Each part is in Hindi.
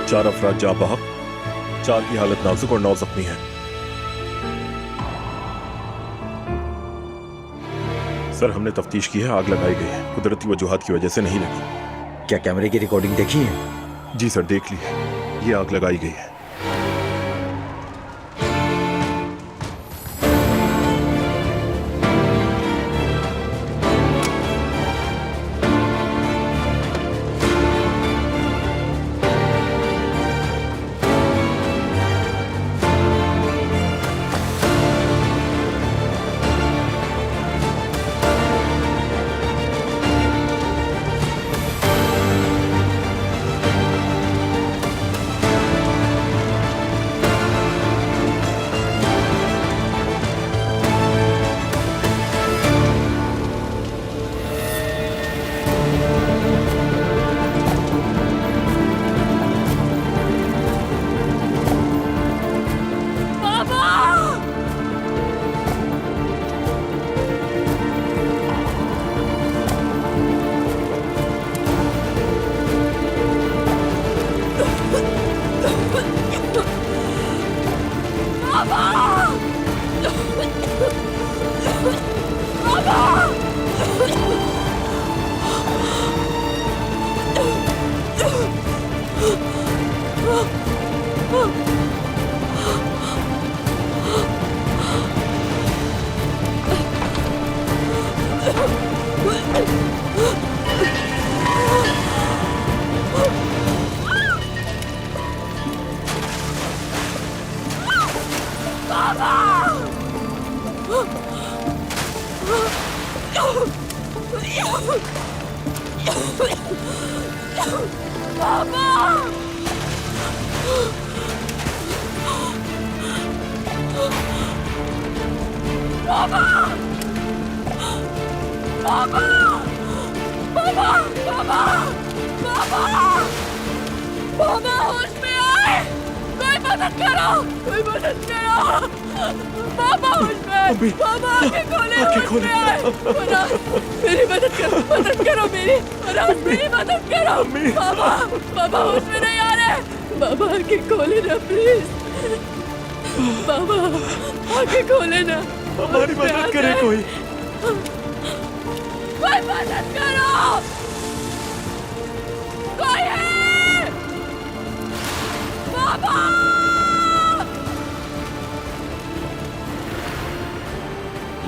4 अफराद जाँ बहक, 4 की हालत नाजुक और 9 जख्मी है। सर हमने तफ्तीश की है, आग लगाई गई है, कुदरती वजूहात की वजह से नहीं लगी। क्या कैमरे की रिकॉर्डिंग देखी है? जी सर देख ली है, ये आग लगाई गई है।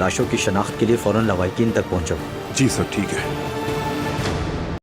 लाशों की शनाख्त के लिए फौरन लवाहिकीन तक पहुंचो। जी सर ठीक है।